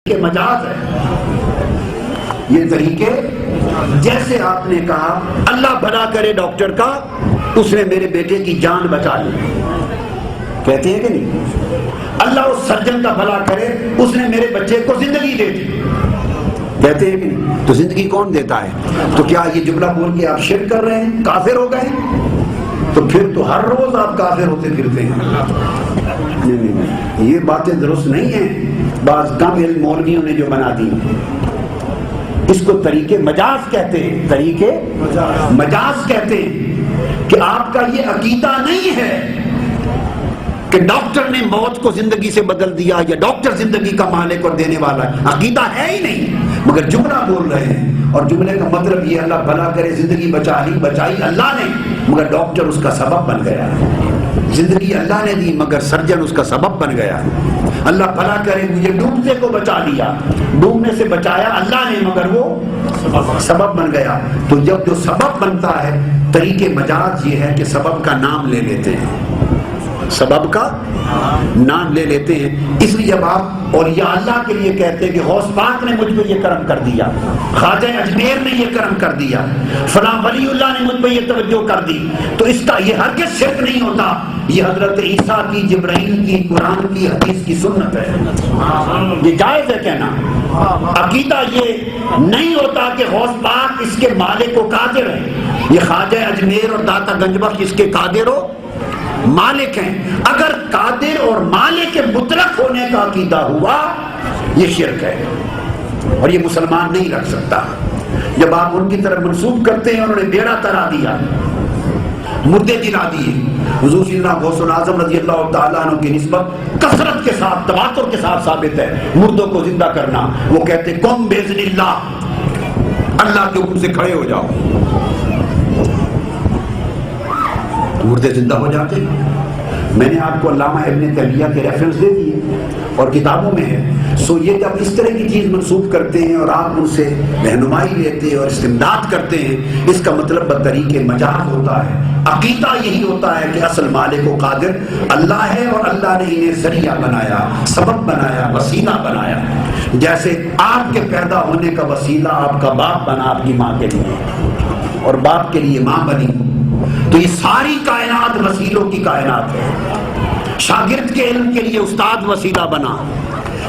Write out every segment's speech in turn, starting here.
کہ مجاز ہے یہ طریقے. جیسے آپ نے کہا اللہ بھلا کرے ڈاکٹر کا، اس نے میرے بیٹے کی جان بچا لی، کہتے ہیں کہ نہیں؟ اللہ اس سرجن کا بھلا کرے، اس نے میرے بچے کو زندگی دے دی، کہتے ہیں کہ نہیں؟ تو زندگی کون دیتا ہے؟ تو کیا یہ جملہ بول کے آپ شرک کر رہے ہیں، کافر ہو گئے؟ تو پھر تو ہر روز آپ کافر ہوتے پھرتے ہیں. نہیں، یہ باتیں درست نہیں ہیں. بعض کم علم مولویوں نے جو بنا دی، اس کو طریقے مجاز کہتے ہیں. طریقے مجاز کہتے ہیں کہ آپ کا یہ عقیدہ نہیں ہے کہ ڈاکٹر نے موت کو زندگی سے بدل دیا یا ڈاکٹر زندگی کا مالک اور دینے والا ہے. عقیدہ ہے ہی نہیں، مگر جملہ بول رہے ہیں. اور جملے کا مطلب یہ اللہ بھلا کرے، زندگی بچائی اللہ نے، مگر ڈاکٹر اس کا سبب بن گیا. زندگی اللہ نے دی مگر سرجن اس کا سبب بن گیا. اللہ بھلا کرے مجھے ڈوبنے کو بچا لیا، ڈوبنے سے بچایا اللہ نے مگر وہ سبب بن گیا. تو جب جو سبب بنتا ہے، طریقے مجاز یہ ہے کہ سبب کا نام لے لیتے ہیں، سبب کا نام لے لیتے ہیں. اس لیے جب آپ اولیاء اللہ کے لیے کہتے ہیں کہ غوث پاک نے مجھ پہ یہ کرم کر دیا، خواجہ اجمیر نے یہ کرم کر دیا، فلاں ولی اللہ نے مجھ پہ یہ توجہ کر دی، تو اس کا یہ ہرگز شرک نہیں ہوتا. یہ حضرت عیسیٰ کی، جبرائیل کی، قرآن کی، حدیث کی سنت ہے. یہ جائز ہے کہنا. عقیدہ یہ نہیں ہوتا کہ غوث پاک اس کے مالک و قادر ہے، یہ خواجہ اجمیر اور داتا گنج بخش اس کے قادر و مالک ہیں. اگر قادر اور مالک کے مطلق ہونے کا عقیدہ ہوا، یہ شرک ہے اور یہ مسلمان نہیں رکھ سکتا. جب آپ ان کی طرف منسوب کرتے ہیں، انہوں نے بیڑا ترا دیا، مردے جلا دیے. حضور سیدنا غوث الاعظم رضی اللہ تعالیٰ عنہ کی نسبت کثرت کے ساتھ، تواتر کے ساتھ ثابت ہے مردوں کو زندہ کرنا. وہ کہتے قم باذن اللہ، اللہ کے حکم سے کھڑے ہو جاؤ، مردے زندہ ہو جاتے. میں نے آپ کو علامہ ابن تیمیہ کے ریفرنس دے دیے اور کتابوں میں ہے. سو یہ جب اس طرح کی چیز منسوب کرتے ہیں اور آپ ان سے رہنمائی لیتے ہیں اور استمداد کرتے ہیں، اس کا مطلب بطریق مجاز ہوتا ہے. عقیدہ یہی ہوتا ہے کہ اصل مالک و قادر اللہ ہے اور اللہ نے انہیں ذریعہ بنایا، سبب بنایا، وسیلہ بنایا. جیسے آپ کے پیدا ہونے کا وسیلہ آپ کا باپ بنا آپ کی ماں کے لیے، اور باپ کے لیے ماں بنی. تو یہ ساری کائنات وسیلوں کی کائنات ہے. شاگرد کے علم کے لیے استاد وسیلہ بنا،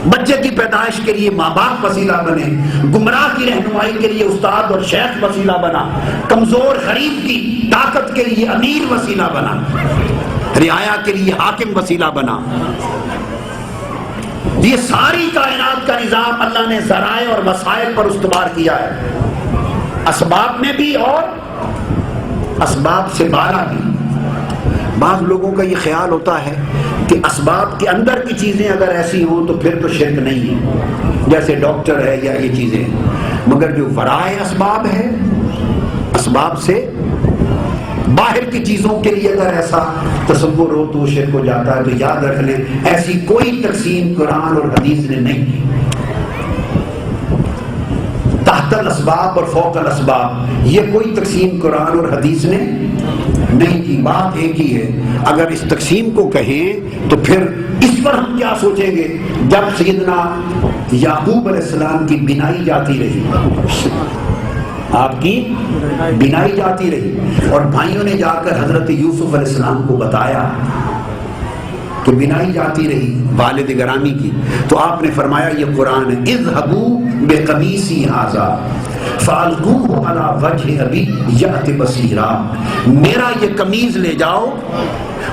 بچے کی پیدائش کے لیے ماں باپ وسیلہ بنے، گمراہ کی رہنمائی کے لیے استاد اور شیخ وسیلہ بنا، کمزور غریب کی طاقت کے لیے امیر وسیلہ بنا، رعایا کے لیے حاکم وسیلہ بنا. یہ ساری کائنات کا نظام اللہ نے ذرائع اور وسائل پر استوار کیا ہے، اسباب میں بھی اور اسباب سے بالا بھی. بعض لوگوں کا یہ خیال ہوتا ہے کہ اسباب کے اندر کی چیزیں اگر ایسی ہوں تو پھر تو شرک نہیں ہے، جیسے ڈاکٹر ہے یا یہ چیزیں، مگر جو ورائے اسباب ہے، اسباب سے باہر کی چیزوں کے لیے اگر ایسا تصور ہو تو شرک ہو جاتا ہے. تو یاد رکھ لیں ایسی کوئی تقسیم قرآن اور حدیث نے نہیں کی. تحت الاسباب اور فوق الاسباب یہ کوئی تقسیم قرآن اور حدیث نے نہیں کی. بات ایک ہی ہے. اگر اس تقسیم کو کہیں تو پھر اس پر ہم کیا سوچیں گے جب سیدنا یعقوب علیہ السلام کی بینائی جاتی رہی، آپ کی بینائی جاتی رہی، اور بھائیوں نے جا کر حضرت یوسف علیہ السلام کو بتایا کہ بینائی جاتی رہی والد گرامی کی. تو آپ نے فرمایا یہ قرآن ہے، اذهبوا بقمیصی ھذا فالقوه علی وجه ابی یأت بصیرا. میرا یہ قمیض لے جاؤ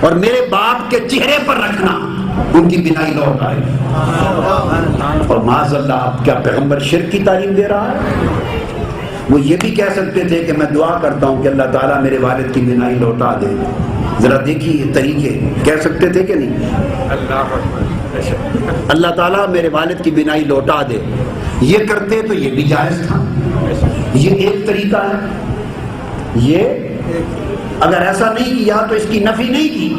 اور میرے باپ کے چہرے پر رکھنا، ان کی بینائی لوٹ آئے. اور معاذ اللہ آپ کیا پیغمبر شرک کی تعلیم دے رہا ہے؟ وہ یہ بھی کہہ سکتے تھے کہ میں دعا کرتا ہوں کہ اللہ تعالیٰ میرے والد کی بینائی لوٹا دے. ذرا دیکھیے طریقے، کہہ سکتے تھے کہ نہیں؟ اللہ تعالیٰ میرے والد کی بینائی لوٹا دے. یہ کرتے تو یہ بھی جائز تھا. یہ ایک طریقہ ہے. یہ اگر ایسا نہیں کیا تو اس کی نفی نہیں کی،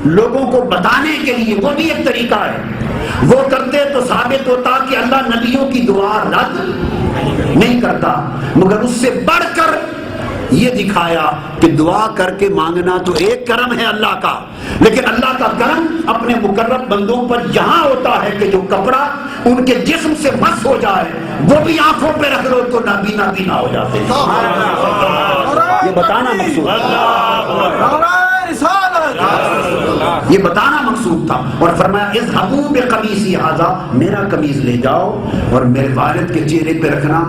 لوگوں کو بتانے کے لیے وہ بھی ایک طریقہ ہے. وہ کرتے تو ثابت ہوتا کہ اللہ نبیوں کی دعا رد نہیں کرتا، مگر اس سے بڑھ کر یہ دکھایا کہ دعا کر کے مانگنا تو ایک کرم ہے اللہ کا، لیکن اللہ کا کرم اپنے مقرب بندوں پر یہاں ہوتا ہے کہ جو کپڑا ان کے جسم سے مس ہو جائے وہ بھی آنکھوں پہ رکھ لو تو نابینا بینا ہو جاتے ہیں۔ یہ بتانا مقصود یہ بتانا مقصود تھا، اور فرمایا اذهبوا بقمیصی ھذا، میرا قمیص لے جاؤ اور میرے والد کے چہرے پہ رکھنا،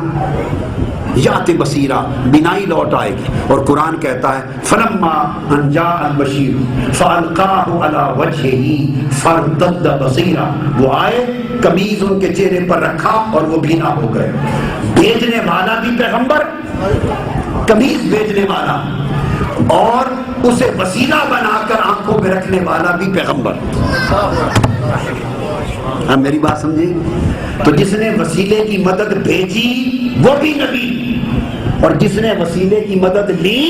یات بصیرہ، بینائی لوٹ آئے گی۔ اور قرآن کہتا ہے فلما ان جاء البشیر فالقاہ علی وجہہ فارتد بصیرا، وہ آئے قمیص ان کے چہرے پر رکھا اور وہ بینا ہو گئے۔ بھیجنے والا بھی پیغمبر، قمیص بھیجنے والا، اور اسے وسیلہ بنا کر آنکھوں میں رکھنے والا بھی پیغمبر۔ آپ میری بات سمجھیں؟ تو جس نے وسیلے کی مدد بھیجی وہ بھی نبی، اور جس نے وسیلے کی مدد لی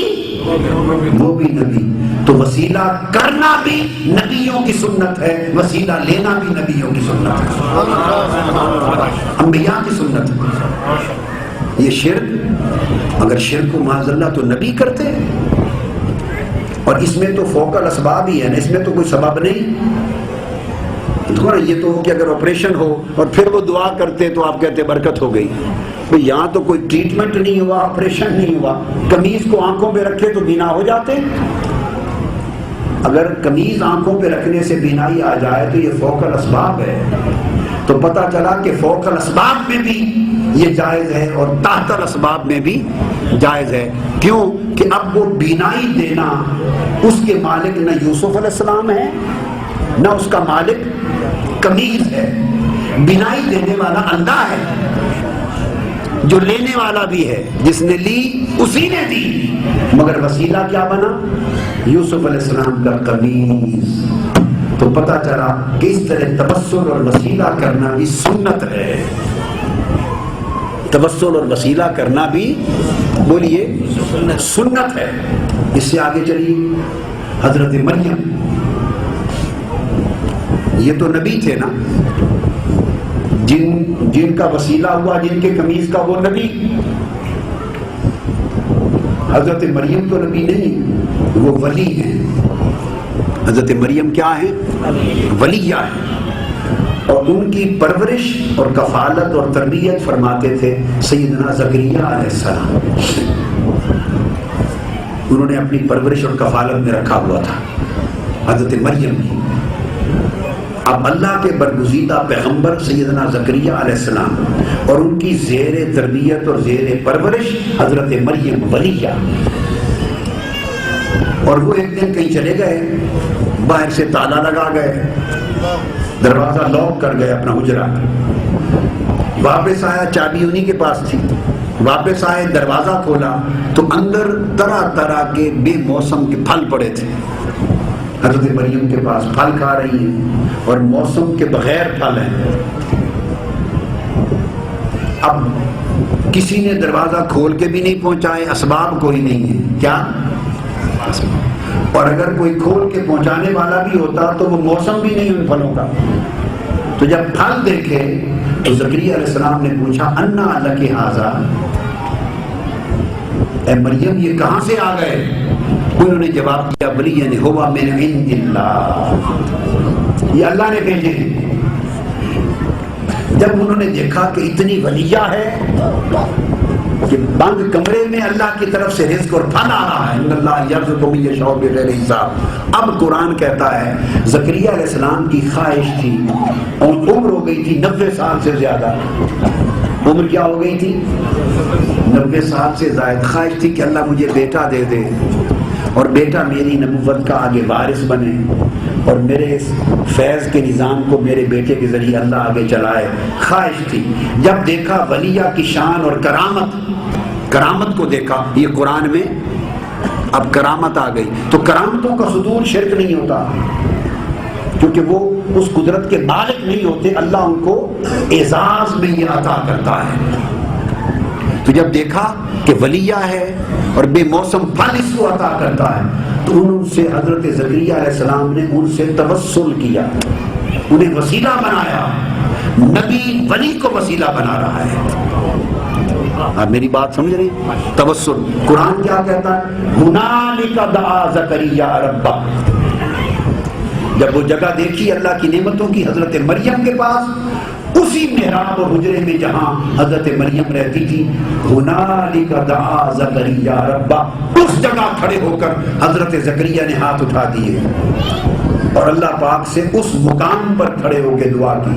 وہ بھی نبی۔ تو وسیلہ کرنا بھی نبیوں کی سنت ہے، وسیلہ لینا بھی نبیوں کی سنت ہے، انبیاء کی سنت ہے۔ یہ شرک، اگر شرک کو معاذ اللہ تو نبی کرتے، اور اس میں تو فوق الاسباب ہی ہے نا، اس میں تو کوئی سبب نہیں۔ یہ تو ہو کہ اگر آپریشن ہو اور پھر وہ دعا کرتے تو آپ کہتے برکت ہو گئی، یہاں تو کوئی ٹریٹمنٹ نہیں ہوا، آپریشن نہیں ہوا، قمیض کو آنکھوں پہ رکھے تو بینا ہو جاتے۔ اگر قمیض آنکھوں پہ رکھنے سے بینائی آ جائے تو یہ فوق الاسباب ہے، تو پتہ چلا کہ فوق الاسباب میں بھی یہ جائز ہے اور تحت الاسباب میں بھی جائز ہے۔ کیوں کہ اب وہ بینائی دینا اس کے مالک نہ یوسف علیہ السلام ہے نہ اس کا مالک قمیض ہے، بینائی دینے والا اللہ ہے، جو لینے والا بھی ہے، جس نے لی اسی نے دی، مگر وسیلہ کیا بنا؟ یوسف علیہ السلام کا قمیض۔ تو پتہ چلا کہ اس طرح توسل اور وسیلہ کرنا بھی سنت ہے، توسل اور وسیلہ کرنا بھی بولیے سنت ہے۔ اس سے آگے چلیے، حضرت مریم، یہ تو نبی تھے نا، جن کا وسیلہ ہوا، جن کے قمیض کا، وہ نبی۔ حضرت مریم تو نبی نہیں، وہ ولی ہیں۔ حضرت مریم کیا ہیں؟ ولیہ ہیں، اور ان کی پرورش اور کفالت اور تربیت فرماتے تھے سیدنا زکریا علیہ السلام۔ انہوں نے اپنی پرورش اور کفالت میں رکھا ہوا تھا حضرت مریم کی۔ اب اللہ کے برگزیدہ پیغمبر سیدنا زکریا علیہ السلام اور ان کی زیر تربیت اور زیر پرورش حضرت مریم ولیہ، اور وہ ایک دن کہیں چلے گئے، باہر سے تالا لگا گئے، دروازہ لاک کر گئے اپنا حجرہ، واپس آیا، چابی انہی کے پاس تھی، واپس آئے، دروازہ کھولا تو اندر طرح طرح کے بے موسم کے پھل پڑے تھے۔ حضرت مریم کے پاس پھل کھا رہی ہیں اور موسم کے بغیر پھل ہیں۔ اب کسی نے دروازہ کھول کے بھی نہیں پہنچائے، اسباب کوئی نہیں ہے، کیا؟ اور اگر کوئی کھول کے پہنچانے والا بھی ہوتا تو وہ موسم بھی نہیں ان پھلوں کا۔ تو جب پھل دیکھے تو زکریا علیہ السلام نے پوچھا انا لک ھذا، اے مریم یہ کہاں سے آ گئے؟ انہوں نے جواب دیا ولی ہوا من عند اللہ، یہ اللہ نے بھیجے ہیں۔ جب انہوں نے دیکھا کہ اتنی ولیہ ہے کہ بند کمرے میں اللہ کی طرف سے رزق اور پھل آ رہا ہے، ان اللہ یرزق من یشاء بغیر حساب۔ اب قرآن کہتا ہے زکریا علیہ السلام کی خواہش تھی، اور عمر ہو گئی تھی 90 سال سے زیادہ، عمر کیا ہو گئی تھی؟ 90 سال سے زائد۔ خواہش تھی کہ اللہ مجھے بیٹا دے دے، اور بیٹا میری نبوت کا آگے وارث بنے، اور میرے اس فیض کے نظام کو میرے بیٹے کے ذریعے اللہ آگے چلائے۔ خواہش تھی۔ جب دیکھا ولیہ کی شان اور کرامت کو دیکھا، یہ قرآن میں اب کرامت آ گئی، تو کرامتوں کا صدور شرک نہیں ہوتا، کیونکہ وہ اس قدرت کے مالک نہیں ہوتے، اللہ ان کو اعزاز میں یہ عطا کرتا ہے۔ تو جب دیکھا کہ ولیہ ہے اور بے موسم پھل اس کو عطا کرتا ہے، تو ان سے حضرت زکریا علیہ السلام نے ان سے توسل کیا، انہیں وسیلہ بنایا۔ نبی ولی کو وسیلہ بنا رہا ہے۔ آپ میری بات سمجھ رہے ہیں؟ توسل قرآن کیا کہتا ہے؟ ہنالک دعا زکریا ربہ. جب وہ جگہ دیکھی اللہ کی نعمتوں کی حضرت مریم کے پاس، اسی محراب اور حجرے میں جہاں حضرت مریم رہتی تھی، ہنالک دعا زکریا ربہ، اس جگہ کھڑے ہو کر حضرت زکریا نے ہاتھ اٹھا دیے اور اللہ پاک سے اس مقام پر کھڑے ہو کے دعا کی.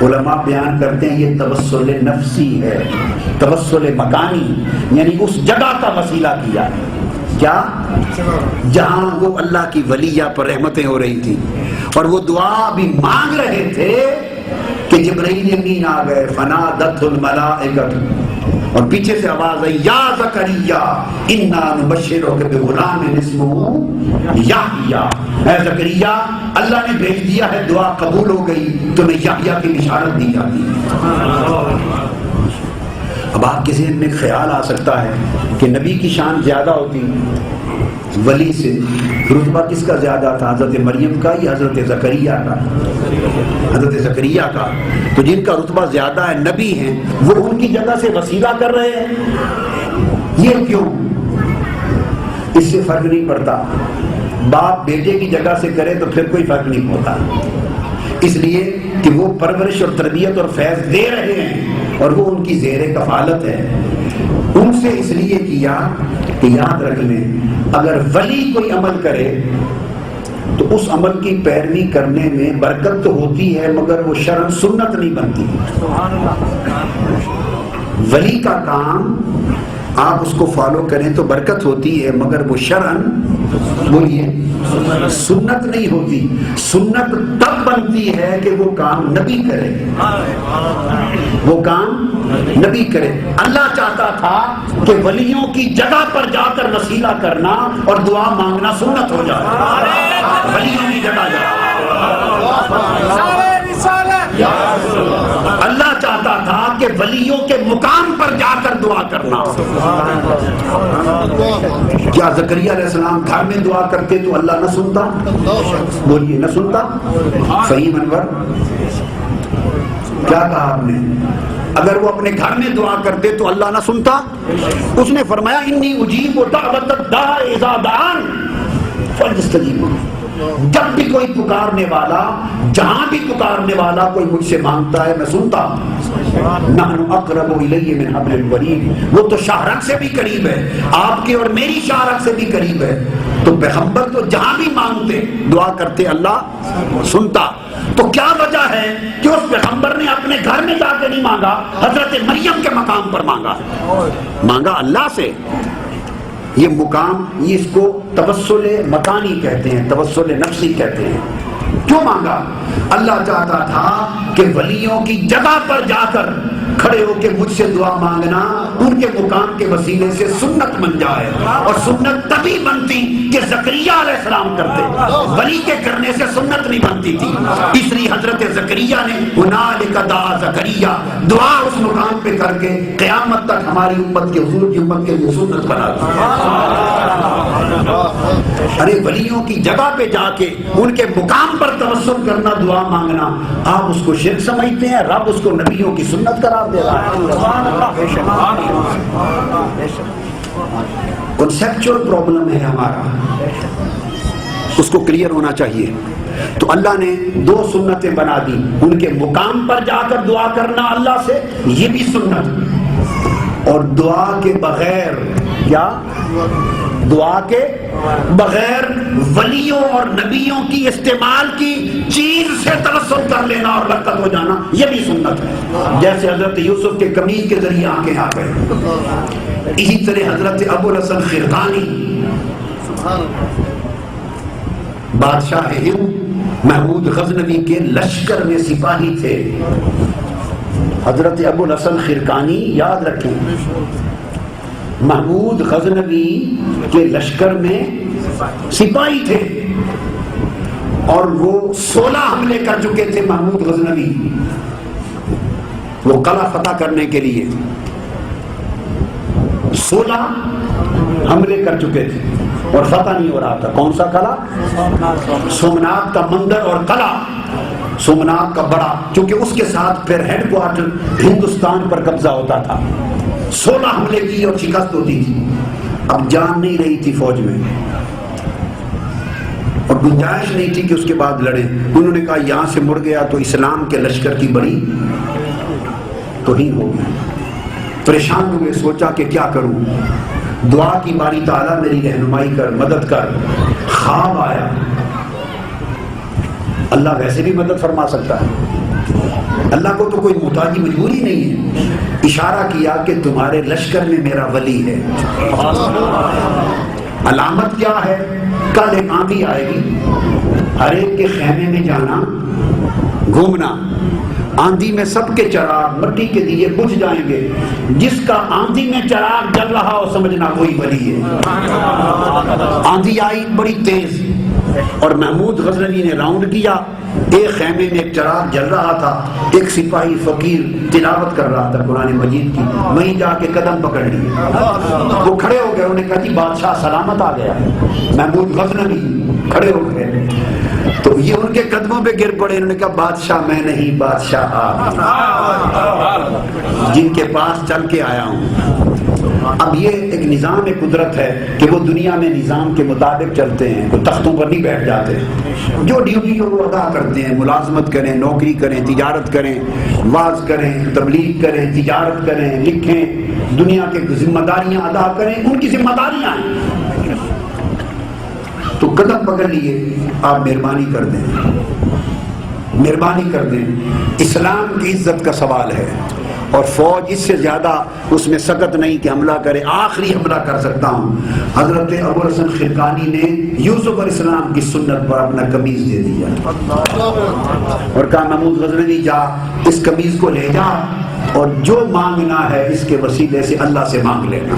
علماء بیان کرتے ہیں یہ توسل نفسی ہے، توسل مکانی، یعنی اس جگہ کا وسیلہ کیا. کیا؟ جہاں وہ اللہ کی ولیہ پر رحمتیں ہو رہی تھی اور وہ دعا بھی مانگ رہے تھے کہ جبرائیل امین آ گئے. فنادت الملائکۃ، اور پیچھے سے آواز آئی یا زکریا انا نبشرک بغلام اسمہ یحییٰ، اے زکریا اللہ نے بھیج دیا ہے، دعا قبول ہو گئی، تمہیں یحییٰ کی بشارت دی جاتی ہے. اب آپ کے ذہن میں خیال آ سکتا ہے کہ نبی کی شان زیادہ ہوتی ولی سے، رتبہ کس کا زیادہ تھا، حضرت مریم کا یا حضرت زکریا کا؟ حضرت زکریا کا. تو جن کا رتبہ زیادہ ہے، نبی ہیں، وہ ان کی جگہ سے وسیلہ کر رہے ہیں. یہ کیوں؟ اس سے فرق نہیں پڑتا. باپ بیٹے کی جگہ سے کرے تو پھر کوئی فرق نہیں ہوتا، اس لیے کہ وہ پرورش اور تربیت اور فیض دے رہے ہیں اور وہ ان کی زیر کفالت ہے. ان سے اس لیے کیا کہ یاد رکھ لیں، اگر ولی کوئی عمل کرے تو اس عمل کی پیروی کرنے میں برکت تو ہوتی ہے، مگر وہ شرعاً سنت نہیں بنتی. ولی کا کام آپ اس کو فالو کریں تو برکت ہوتی ہے، مگر وہ شرعاً بولیے سنت نہیں ہوتی. سنت تب بنتی ہے کہ وہ کام نبی کرے، وہ کام نبی کرے. اللہ چاہتا تھا کہ ولیوں کی جگہ پر جا کر وسیلہ کرنا اور دعا مانگنا سنت ہو جائے. ولیوں کی جگہ جا، اللہ چاہتا تھا کہ ولیوں کے مقام پر جا کر دعا کرنا. کیا زکریا علیہ السلام گھر میں دعا کرتے تو اللہ نہ سنتا؟ بولیے نہ سنتا. فہیم انور کیا کہا آپ نے؟ اگر وہ اپنے گھر میں دعا کرتے تو اللہ نہ سنتا؟ اس نے فرمایا انی اجیب دعوت الداع اذا دعان فاستجیبوا. جب بھی کوئی پکارنے والا، جہاں بھی پکارنے والا کوئی مجھ سے مانگتا ہے میں سنتا ہوں. نحن اقرب الیہ من حبل الورید، وہ تو شاہرگ سے بھی قریب ہے، آپ کے اور میری شاہرگ سے بھی قریب ہے. تو پیغمبر تو جہاں بھی مانگتے دعا کرتے اللہ سنتا. تو کیا وجہ ہے کہ اس پیغمبر نے اپنے گھر میں جا کے نہیں مانگا، حضرت مریم کے مقام پر مانگا، مانگا اللہ سے. یہ مقام، یہ اس کو توسل مکانی کہتے ہیں، توسل نفسی کہتے ہیں. کیوں مانگا؟ اللہ چاہتا تھا کہ ولیوں کی جگہ پر جا کر کھڑے ہو کے مجھ سے دعا مانگنا ان کے مقام کے وسیلے سے سنت بن جائے. اور سنت تبھی بنتی کہ زکریا علیہ السلام کرتے، ولی کے کرنے سے سنت نہیں بنتی تھی. اس لیے حضرت زکریا نے ہنالک دعا زکریا، دعا اس مقام پہ کر کے قیامت تک ہماری امت کے، حضور کی امت کے لیے سنت بنا دی. ارے ولیوں کی جگہ پہ جا کے ان کے مقام پر توسل کرنا، دعا مانگنا، آپ اس کو شرک سمجھتے ہیں. رب اس کو نبیوں کی سنت قرار دے رہا ہے. کنسیپچول پرابلم ہے ہمارا، اس کو کلیئر ہونا چاہیے. تو اللہ نے دو سنتیں بنا دی، ان کے مقام پر جا کر دعا کرنا اللہ سے، یہ بھی سنت، اور دعا کے بغیر، کیا دعا کے بغیر ولیوں اور نبیوں کی استعمال کی چیز سے توسل کر لینا اور برکت ہو جانا، یہ بھی سنت ہے. جیسے حضرت یوسف کے قمیض کے ذریعے آنکھیں آ گئے، اسی طرح حضرت ابو الحسن خرقانی بادشاہ ہند محمود غزنوی کے لشکر میں سپاہی تھے. حضرت ابو الحسن خرقانی یاد رکھیں، محمود غزنوی کے لشکر میں سپاہی تھے اور وہ 16 حملے کر چکے تھے. محمود غزنوی وہ قلعہ فتح کرنے کے لیے 16 حملے کر چکے تھے اور فتح نہیں ہو رہا تھا. کون سا قلعہ؟ سومناتھ کا مندر اور قلعہ سومناتھ کا بڑا، چونکہ اس کے ساتھ پھر ہیڈ کوارٹر ہندوستان پر قبضہ ہوتا تھا. 16 حملے کی اور شکست ہوتی تھی، اب جان نہیں رہی تھی فوج میں اور گنجائش نہیں تھی کہ اس کے بعد لڑیں۔ انہوں نے کہا یہاں سے مڑ گیا تو اسلام کے لشکر کی بڑی توہین ہوگی۔ پریشان ہوئے، سوچا کہ کیا کروں، دعا کی باری تعالیٰ میری رہنمائی کر، مدد کر۔ خواب آیا، اللہ ویسے بھی مدد فرما سکتا ہے، اللہ کو تو کوئی محتاجی مجبوری نہیں ہے۔ اشارہ کیا کہ تمہارے لشکر میں میرا ولی ہے۔ علامت کیا ہے؟ کل ایک آندھی آئے گی، ہر ایک کے خیمے میں جانا، گھومنا، آندھی میں سب کے چراغ مٹی کے دیے بجھ جائیں گے، جس کا آندھی میں چراغ جل رہا ہو سمجھنا وہی ولی ہے۔ آندھی آئی بڑی تیز اور محمود غزنوی نے راؤنڈ کیا، ایک خیمے میں ایک چراغ جل رہا تھا، ایک سپاہی فقیر تلاوت کر رہا تھا قرآن مجید کی، وہیں جا کے قدم پکڑ لیے، وہ کھڑے ہو گئے، انہوں نے کہا جی بادشاہ سلامت آ گیا۔ محمود غزنوی کھڑے ہو گئے تو یہ ان کے قدموں پہ گر پڑے، انہوں نے کہا بادشاہ میں نہیں، بادشاہ آپ جن کے پاس چل کے آیا ہوں۔ اب یہ ایک نظام قدرت ہے کہ وہ دنیا میں نظام کے مطابق چلتے ہیں، کوئی تختوں پر نہیں بیٹھ جاتے، جو ڈیوٹی ہو وہ ادا کرتے ہیں، ملازمت کریں، نوکری کریں، تجارت کریں، واعظ کریں، تبلیغ کریں، تجارت کریں، لکھیں، دنیا کے ذمہ داریاں ادا کریں، ان کی ذمہ داریاں ہیں۔ تو قدم پکڑ لیے، آپ مہربانی کر دیں، مہربانی کر دیں، اسلام کی عزت کا سوال ہے اور فوج اس سے زیادہ اس میں سخت نہیں کہ حملہ کرے، آخری حملہ کر سکتا ہوں۔ حضرت ابوالحسن خرقانی نے یوسف علیہ السلام کی سنت پر اپنا قمیض دے دیا اور کہا محمود غزنوی جا اس قمیض کو لے جا اور جو مانگنا ہے اس کے وسیلے سے اللہ سے مانگ لینا۔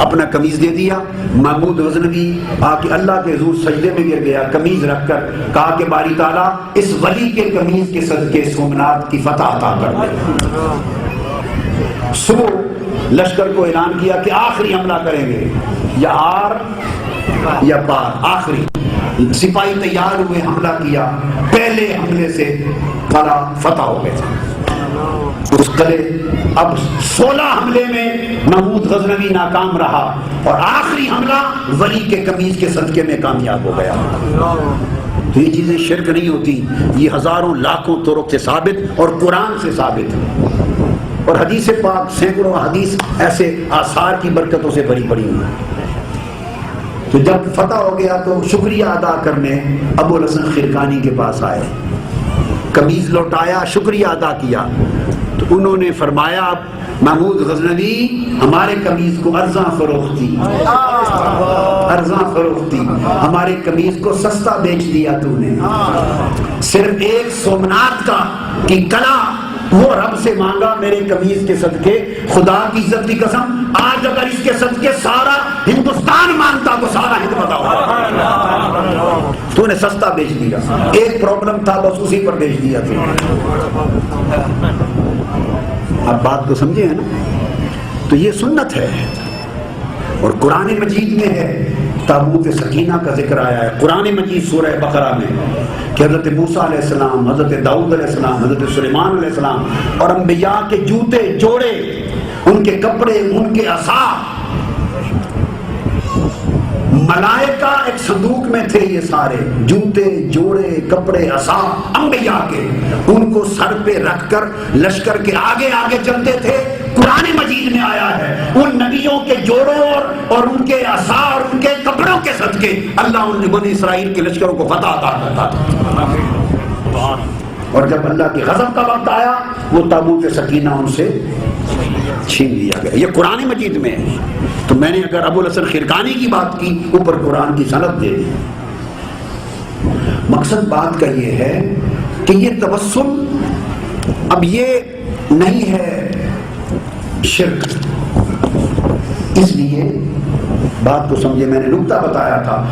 اپنا قمیض دے دیا۔ محمود غزنوی آ کے اللہ کے حضور سجدے میں گر گیا، قمیض رکھ کر کہا کہ باری تعالیٰ اس ولی کے قمیض کے صدقے سومنات کی فتح عطا کر دے۔ صبح لشکر کو اعلان کیا کہ آخری حملہ کریں گے، یا آر یا پار، آخری۔ سپاہی تیار ہوئے، حملہ کیا، پہلے حملے سے قلعہ فتح ہو گئے تھے۔ اس قلعے اب 16 حملے میں محمود غزنوی ناکام رہا اور آخری حملہ ولی کے قمیض کے صدقے میں کامیاب ہو گیا۔ تو یہ چیزیں شرک نہیں ہوتی، یہ ہزاروں لاکھوں طرق سے ثابت اور قرآن سے ثابت اور حدیث پاک سینکڑوں حدیث ایسے آثار کی برکتوں سے بھری پڑی ہوئی۔ تو جب فتح ہو گیا تو شکریہ ادا کرنے ابوالحسن خرقانی کے پاس آئے، قمیض لوٹایا، شکریہ ادا کیا تو انہوں نے فرمایا محمود غزنوی ہمارے قمیض کو ارزاں فروختی، ارزاں فروختی، ہمارے قمیض کو سستا بیچ دیا تو نے، صرف ایک سومنات کا کی کلا وہ رب سے مانگا میرے قمیض کے صدقے، خدا کی عزت کی قسم آج اگر اس کے صدقے سارا ہندوستان مانگتا تو سارا ہند بتا ہوگا، تو نے سستا بیچ دیا، ایک پرابلم تھا بس اسی پر بیچ دیا تھا۔ اب بات تو سمجھے ہیں نا؟ تو یہ سنت ہے اور قرآن مجید میں ہے، تابوت سکینہ کا ذکر آیا ہے قرآن مجید سورہ بقرہ میں کہ حضرت موسیٰ علیہ السلام، حضرت داؤد علیہ السلام، حضرت سلیمان علیہ السلام اور انبیاء کے جوتے جوڑے، ان کے کپڑے، ان کے عصا، ملائکہ ایک صندوق میں تھے، یہ سارے جوتے جوڑے کپڑے عصا انبیاء کے، ان کو سر پہ رکھ کر لشکر کے آگے آگے چلتے تھے۔ قرآن مجید میں آیا ہے ان نبیوں کے جوڑوں اور ان کے عصا اور ان کے کپڑوں کے صدقے اللہ ان بنی اسرائیل کے لشکروں کو فتح عطا کرتا تھا، اور جب اللہ کی غضب کا وقت آیا وہ تابوت سکینہ ان سے چھین لیا گیا۔ یہ قرآن مجید میں ہے۔ تو میں نے اگر ابوالحسن خرقانی کی بات کی، اوپر قرآن کی سند دے دی۔ مقصد بات کا یہ ہے کہ یہ توسل اب یہ نہیں ہے شرک، اس لیے بات کو سمجھے، میں نے نکتہ بتایا تھا۔